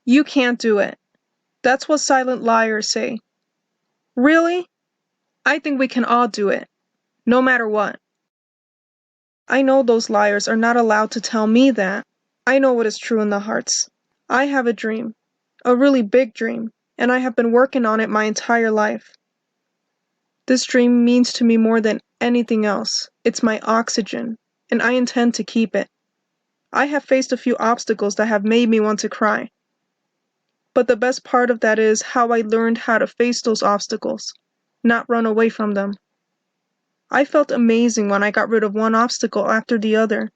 You can't do it. That's what silent liars say. Really? I think we can all do it, no matter what. I know those liars are not allowed to tell me that. I know what is true in the hearts. I have a dream, a really big dream, and I have been working on it my entire life. This dream means to me more than anything else. It's my oxygen, and I intend to keep it. I have faced a few obstacles that have made me want to cry. But the best part of that is how I learned how to face those obstacles, not run away from them. I felt amazing when I got rid of one obstacle after the other,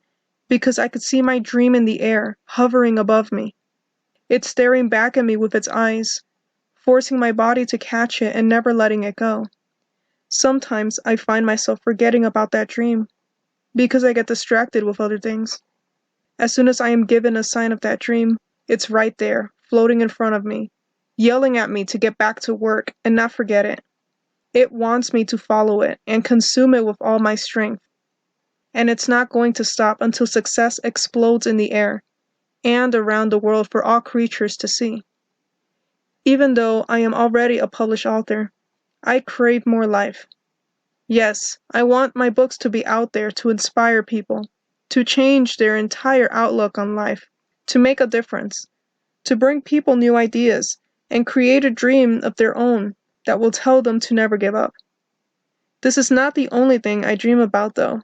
because I could see my dream in the air, hovering above me. It's staring back at me with its eyes, forcing my body to catch it and never letting it go. Sometimes I find myself forgetting about that dream, because I get distracted with other things. As soon as I am given a sign of that dream, it's right there, floating in front of me, yelling at me to get back to work and not forget it. It wants me to follow it and consume it with all my strength. And it's not going to stop until success explodes in the air and around the world for all creatures to see. Even though I am already a published author, I crave more life. Yes, I want my books to be out there to inspire people, to change their entire outlook on life, to make a difference, to bring people new ideas, and create a dream of their own that will tell them to never give up. This is not the only thing I dream about, though.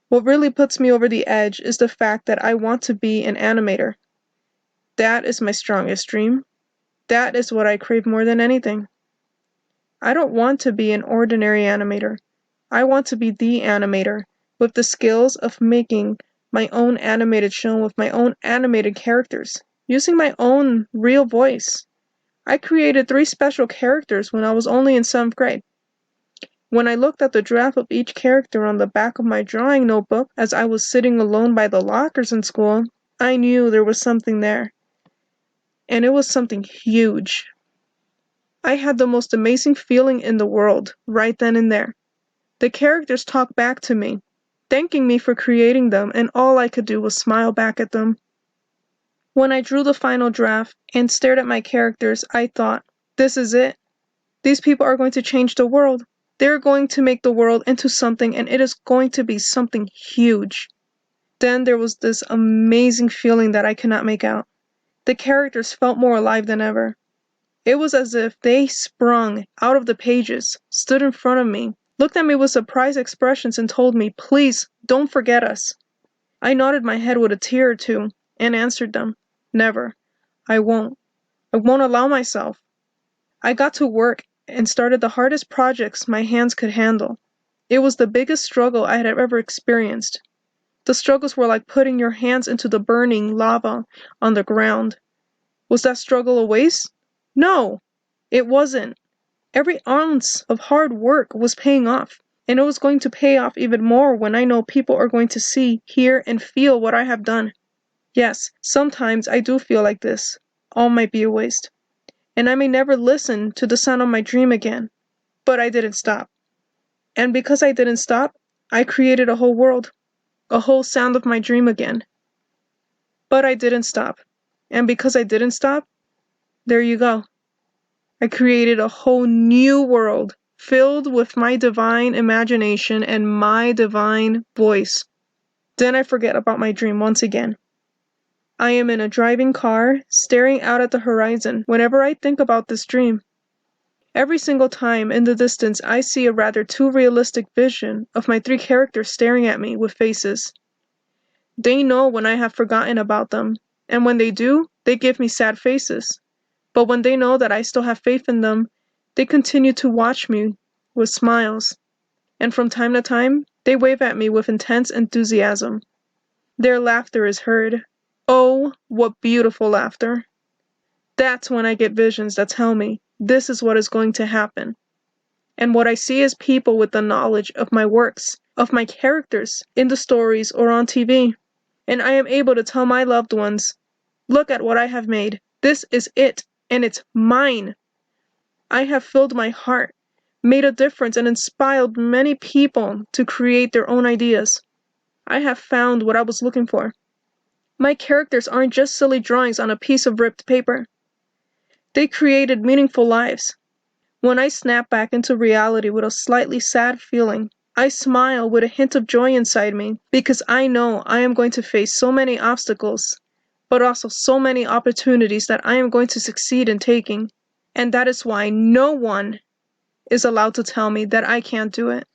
What really puts me over the edge is the fact that I want to be an animator. That is my strongest dream. That is what I crave more than anything. I don't want to be an ordinary animator. I want to be the animator, with the skills of making my own animated show with my own animated characters, using my own real voice. I created 3 special characters when I was only in 7th grade. When I looked at the draft of each character on the back of my drawing notebook as I was sitting alone by the lockers in school, I knew there was something there. And it was something huge. I had the most amazing feeling in the world, right then and there. The characters talked back to me, thanking me for creating them, and all I could do was smile back at them. When I drew the final draft and stared at my characters, I thought, this is it. These people are going to change the world. They're going to make the world into something, and it is going to be something huge. Then there was this amazing feeling that I could not make out. The characters felt more alive than ever. It was as if they sprung out of the pages, stood in front of me, looked at me with surprised expressions and told me, please, don't forget us. I nodded my head with a tear or two and answered them, never. I won't. I won't allow myself. I got to work and started the hardest projects my hands could handle. It was the biggest struggle I had ever experienced. The struggles were like putting your hands into the burning lava on the ground. Was that struggle a waste? No, it wasn't. Every ounce of hard work was paying off, and it was going to pay off even more when I know people are going to see, hear, and feel what I have done. Yes, sometimes I do feel like this. All might be a waste. And I may never listen to the sound of my dream again. But I didn't stop. And because I didn't stop, I created a whole world, a whole sound of my dream again. But I didn't stop. And because I didn't stop, there you go. I created a whole new world filled with my divine imagination and my divine voice. Then I forget about my dream once again. I am in a driving car, staring out at the horizon whenever I think about this dream. Every single time in the distance I see a rather too realistic vision of my 3 characters staring at me with faces. They know when I have forgotten about them, and when they do, they give me sad faces. But when they know that I still have faith in them, they continue to watch me with smiles. And from time to time, they wave at me with intense enthusiasm. Their laughter is heard. Oh, what beautiful laughter. That's when I get visions that tell me this is what is going to happen. And what I see is people with the knowledge of my works, of my characters in the stories or on TV. And I am able to tell my loved ones, look at what I have made. This is it, and it's mine. I have filled my heart, made a difference, and inspired many people to create their own ideas. I have found what I was looking for. My characters aren't just silly drawings on a piece of ripped paper. They created meaningful lives. When I snap back into reality with a slightly sad feeling, I smile with a hint of joy inside me because I know I am going to face so many obstacles, but also so many opportunities that I am going to succeed in taking. And that is why no one is allowed to tell me that I can't do it.